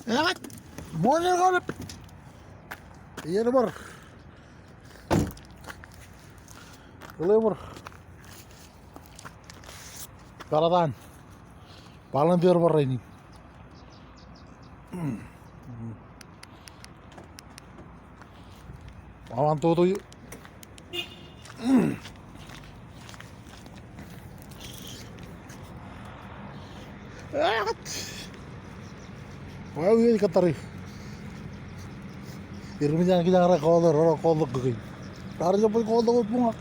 Evet. Moner kalıp. Yeri var. Kılığı var. Karadan. Balın diyor var ini. Awan tutu. Evet. Wow, ini katari. Irmijan kita ngara kolok gini. Taruh sampai kolok bunga.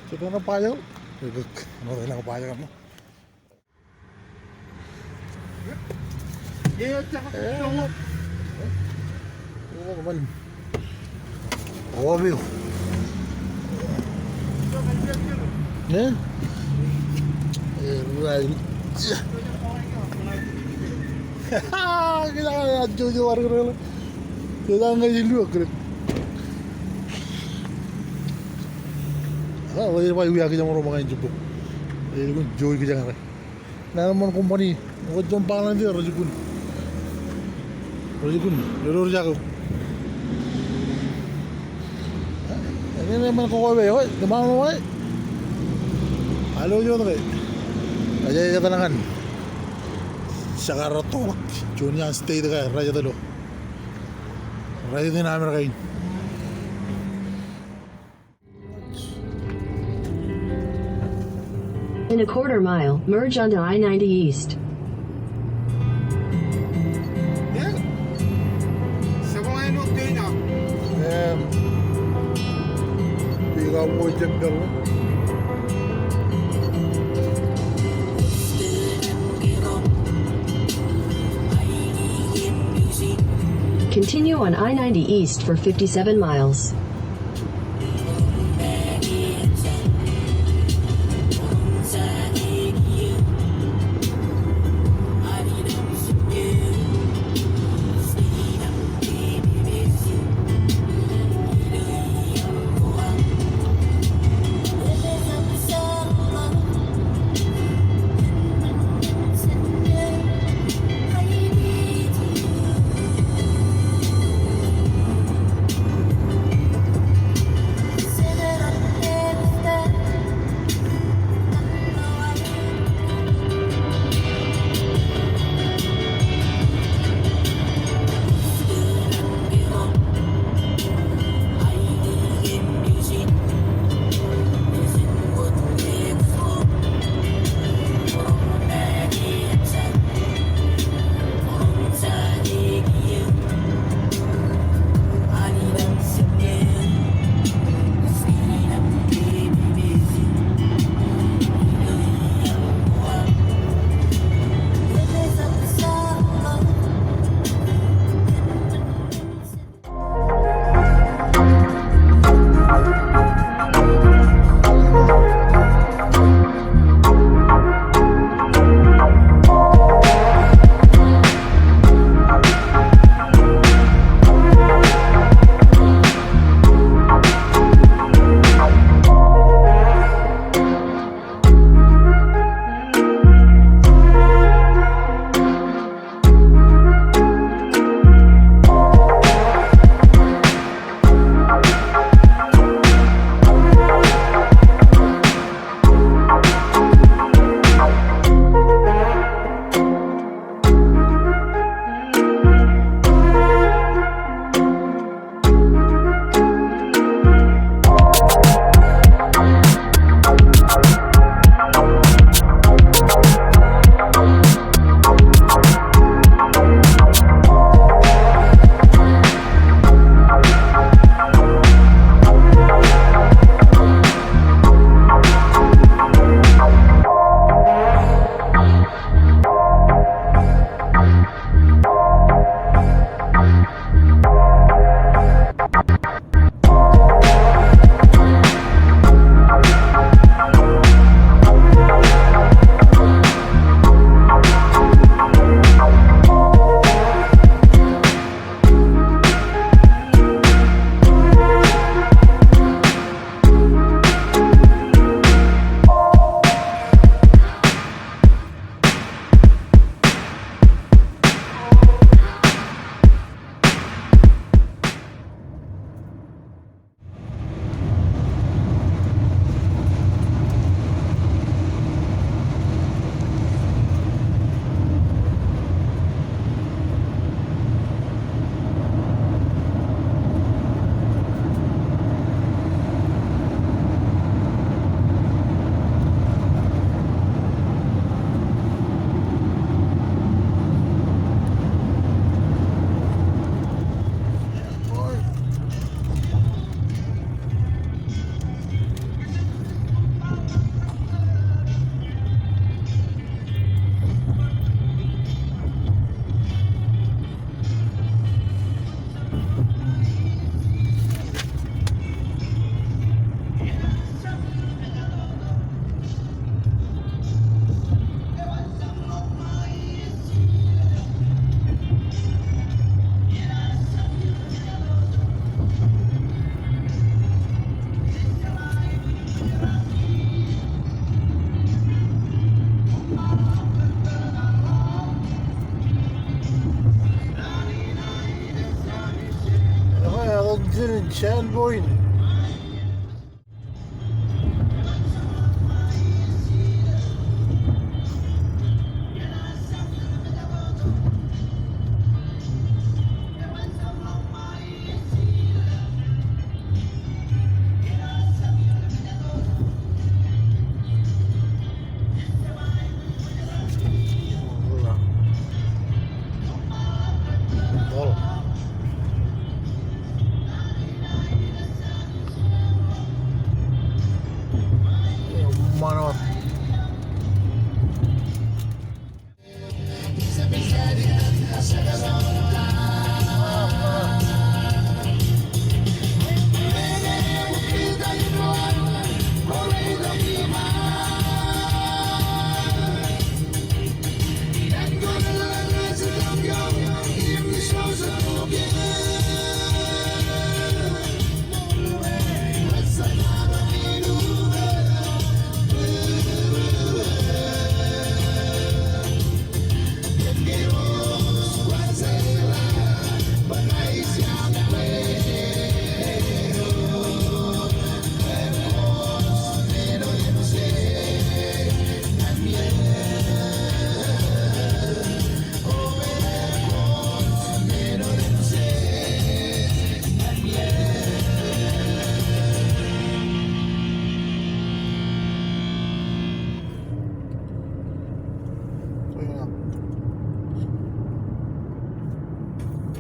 Kita na payah. Ano na payah kan? Oh, kembali. Oh, biu. Ne? Right. Kita jauh-jauh warga rela. Kita nggak jadi lu akhirnya. Ah, wajib wajib kita mau rumah kain jemput. Jadi pun jauh kita nggak. Nah, mau company, mau jumpa lagi rajukun. Rajukun, jauh jago. Ini memang kau kau bewa, demam bewa. Halo jauh tu. Aja aja tenangan. Sekarang tolak, Junior stay tu kan, raja tu lo. Raja tu nama mereka ini. In a quarter mile, merge onto I-90 East. Tiga puluh jam dulu. Continue on I-90 East for 57 miles. Sandpoint. Tol. Mana?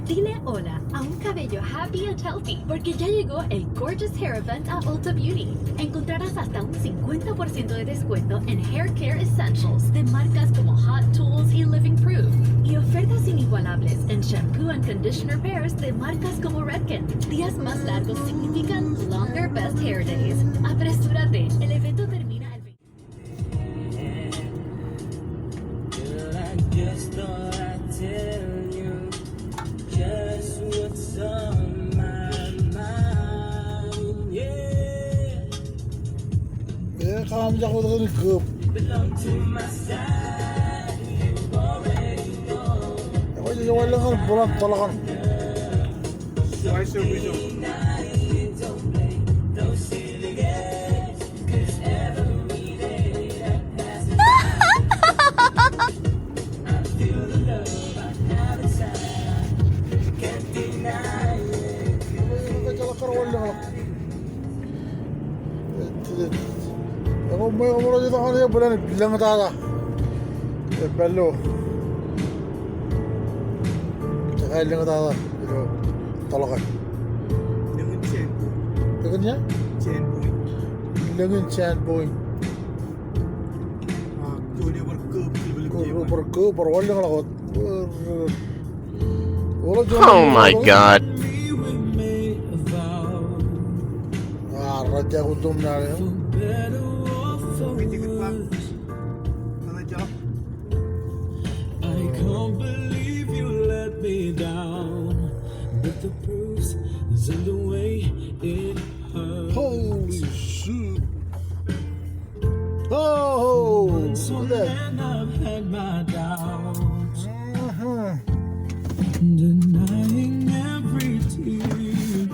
Dile hola a un cabello happy and healthy porque ya llegó el Gorgeous Hair Event a Ulta Beauty. Encontrarás hasta un 50% de descuento en Hair Care Essentials de marcas como Hot Tools y Living Proof y ofertas inigualables en shampoo and conditioner pairs de marcas como Redken. Días más largos significan longer best hair days. Apresúrate, el evento termina el 20. Girl, I just thought I'd tell you just what's on my mind, yeah. Kamu jago dengan grup. Belong to my side, you already know. Aku jadi orang kan bulan tolakan. Why so we don't? Don't play those silly games, 'cause every day that passes by, I feel the love I have inside. Can't deny it. Aku jalan kerwal dengan. Aku mau mulai jadi orang yang bulan bilang tak. Bello. Cakap bilang tak. Itu tolakan. Dengan chain Dengannya? point. Dengan Sandpoint. Tuh dia berkep Berke berwal dengan aku. Oh my god. Raja Kutum nari. Tiket pak. Mana jawab? I can't believe you let me down, but the proof's is in the way it hurts. Holy shit. Oh, So look at that. then I've had my doubts, denying every tear.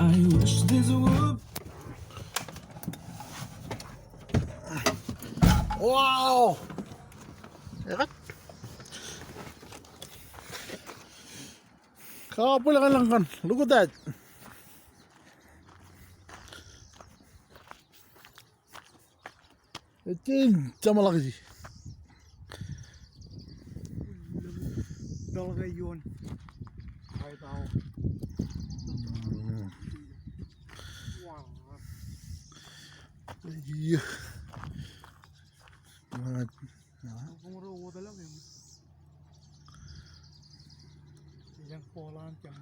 I wish this would. Wow. Ya kan? Kapal lang kan. Look at that. 진짜 malaki. Talaga yun. Kahit ako. Wow. Yeah. Mga Kumuruko talaga yun. Yang polan yang.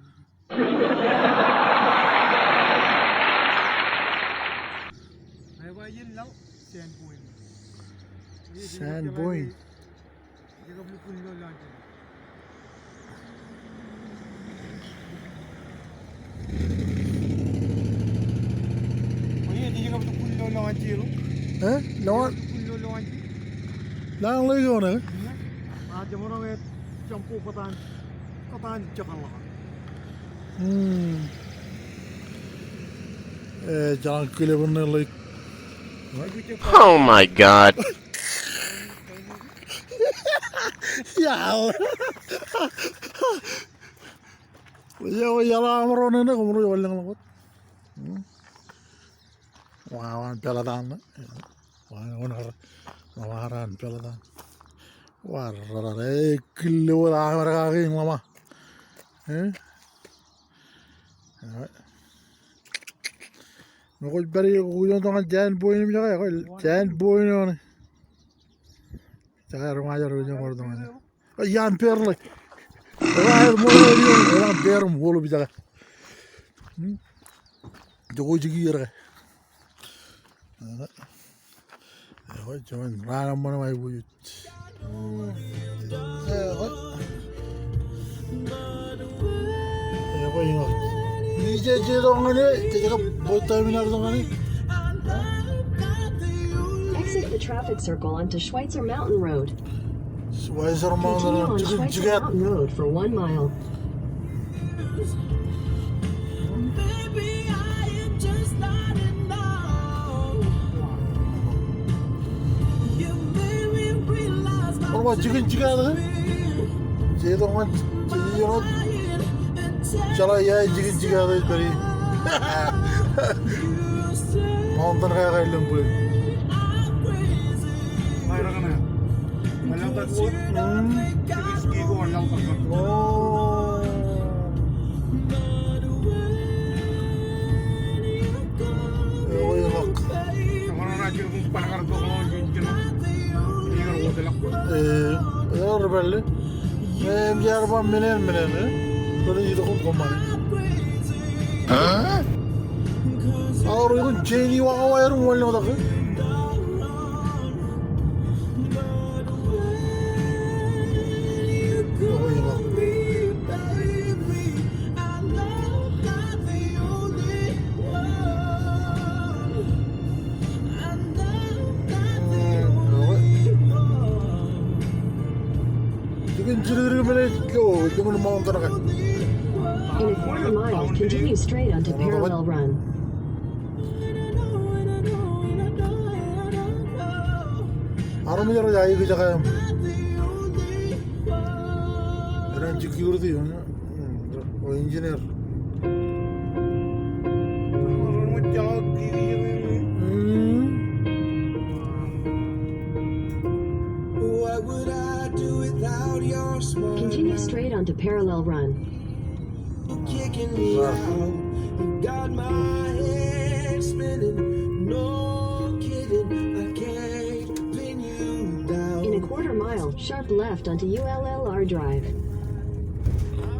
Ay ba yun lang? Sandpoint. Sandpoint. Hindi ka pupundo lang dyan. Oye, hindi ka pupundo lang ang Jiro. Eh? Lawan Pupundo lang ang Jiro. lang lagi ko na. Ada orang yang campur kotaan, kotaan cakap lah. Jalan kile bunlar like. Oh my god. Ya. Ya amro ne kumru wallang lakot. Wawan peladan. Wawan waran peladan. Warra kile wala amra kaging mama. Nukul bari kuyon tongan jan boy ni jaga ko jan boy ni on. Jaga rumah jaru ni ko tongan. Yan perle. Wah mo ni on per mo lo bijaga. Jogo jigi yere. Ko join rana mo mai bu. Ko ingo. 이제 동안에 제가 못 타미나르 동안에 Exit the traffic circle onto Schweitzer Mountain Road. 스와이서 Continue on 마운드는 지금 Schweitzer 지가 Mountain Road for 1 mile. 얼마 지금 지가 제 동안 제이로 चलो यार जिगन जिगा दे तरी mountain का lung pull Mayroon ka na. Walang tagpon. Ski ko walang tagpon. oh yung hak Ako na radyo kung panakar ko kung yun na. Hindi ka rin dalak. rebelde diğer ban menen böyle yedi kum kumane ağır yun Jenny waka wayarım wala na dakı oh yung hak 지금 böyle 이거 마운트 나가 In a quarter mile, continue straight onto Parallel Run. 아르미자로 야이 그 자가 이런 지키우르도 어 인지니어 What would I do without your smile? Continue straight onto Parallel Run. Kicking me out, you got my head spinning. No kidding, I can't pin you down. In a quarter mile, sharp left onto ULLR Drive.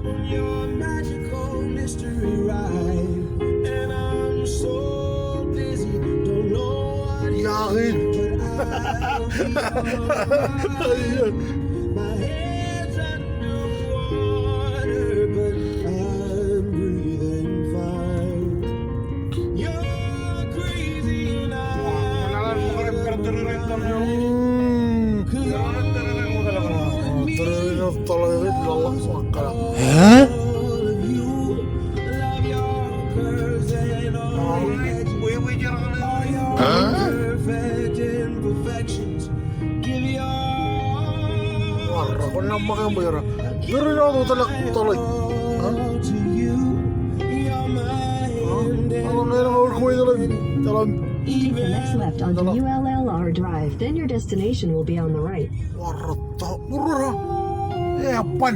I'm your magical mystery ride, and I'm so busy, don't know what 야인 but I'll be my head's underwater, but I'm breathing fine. You're crazy and Wala mo ka rin pertururin ko nyo. terus tolong Allah SWT all of you. Love your curves and all that you Uy, dyan ka na. perfect imperfections. Give your warra ko na makan bayar pero na tolak all to you. You're my ano na yung ko ito lang Take the next left onto ULLR Drive, then your destination will be on the right. warra ta urra appan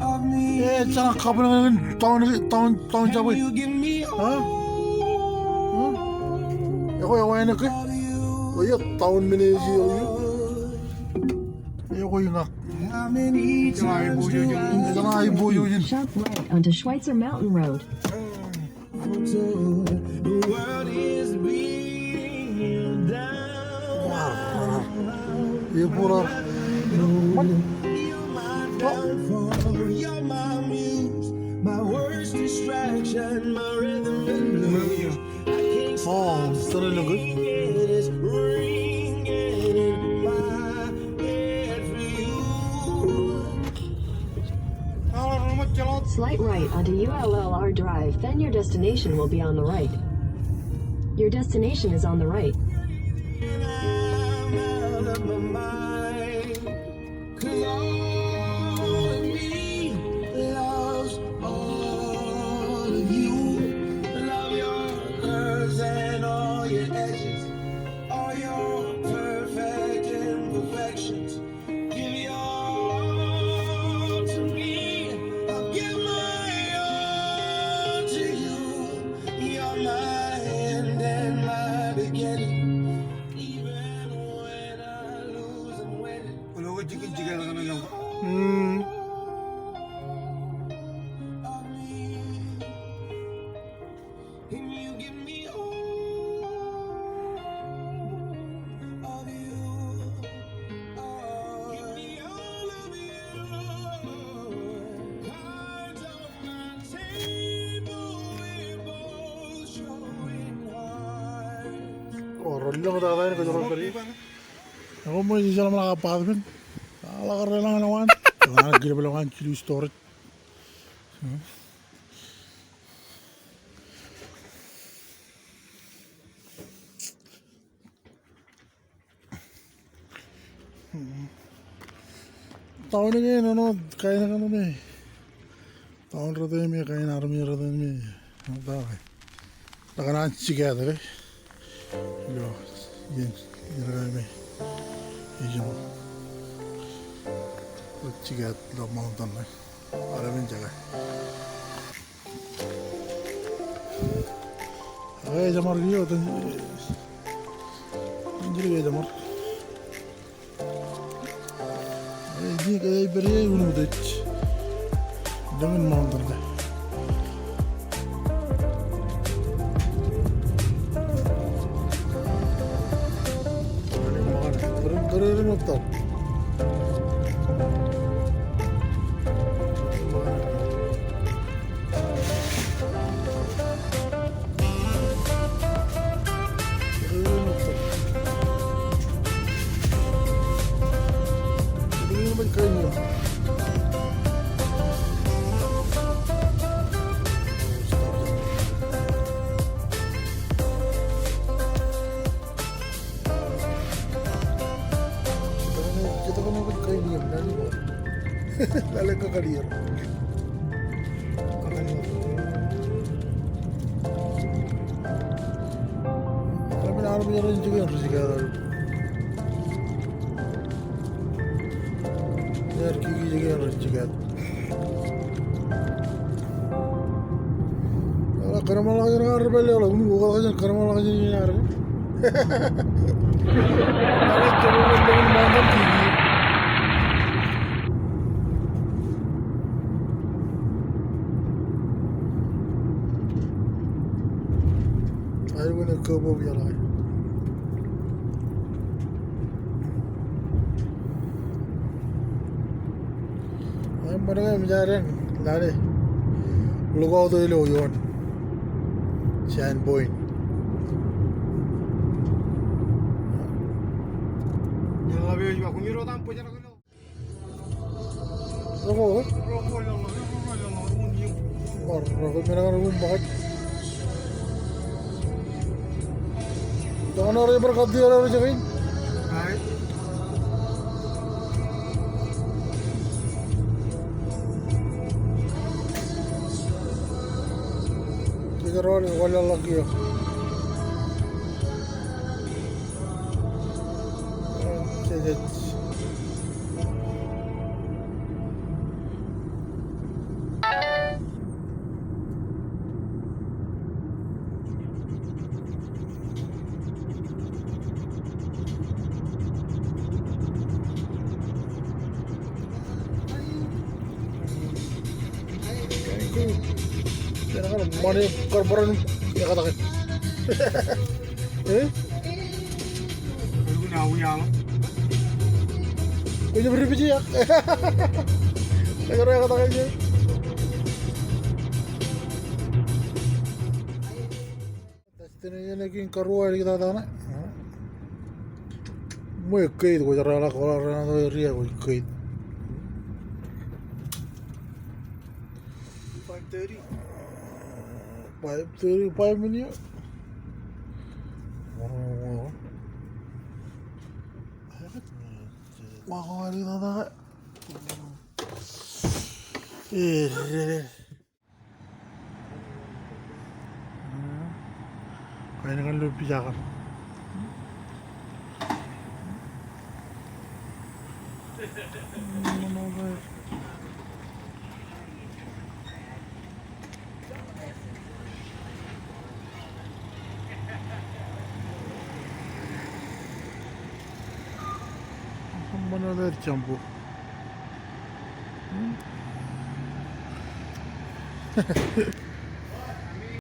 of me. sana kapının tahun cabut You give me all ako yung wala ke of you. oh iya tahun Malaysia ako yung nga How many times do I ito na ibu yun Sharp right onto Schweitzer Mountain Road. told the world is being down? iya pura You're my downfall, you're my muse, my worst distraction, my rhythm and blues. I can't oh stop sana lang singing, it's ringing in my head for you. slight right onto ULLR Drive, then your destination will be on the right. Your destination is on the right. And I'm out of my mind. 'Cause all of me loves all of you. Love your curves and all your edges, all your perfect imperfections. Give your all to me. I'll give my all to you. You're my end and my beginning. Even when I lose, I'm winning. Wala ko chika na lang. Of me, and you give me all of you. Give me all of you. Cards on my table, we're both showing hearts. Orang lang tatay na kajaran kali. Ako mo hindi sila makakapadmin. Ala ka rin lang naman. Kaya gila pala kan kilo storage. Tahun ini nono kaya na kano ni. Tahun rata ni kaya na army rata ni. Apa? Nakanan chiga ada ke? Yo, yin kaya ni. Ijo. Chiga lo mountain ni. Aramin jaga. Ay jamar giyo tan. Injiri gaya jamar. Ini kayak beri gunung deh, dengan mountain deh. Ini makan, keren betul. Kayaknya. Kita kan mau kayaknya, lalu ke kalian. Kami nak berjalan juga harus sekarang. Erkek juga harus juga. Kalau kerama lagi orang Arab beli orang, gua kalau kerama lagi ni Arab. Kalau cuma dengan mantan tinggi. Ayo nak kau biar lagi. Mereka menjadi lari, lugu tu ilo yon, Sand Point. Yang lebih juga aku nyuruh tanpa jarak kau. Lugu, Rokok yang rokok mereka rumah bahat. Jangan orang berkat dia orang cakap. Hai. Roli wala lagi ya. Jadi Jangan mana korban ya katakan. Aku nak uyang. Punya beri biji ya. Jangan ya katakan je. Destinasi lagi karuai kita tahu nak. Mau ikut gua cara lah kalau orang tu ria gua ikut. 5:30. 5:35 minutes. Wow, haritada. Kailangan lupisakan. Bana vereceğim bu.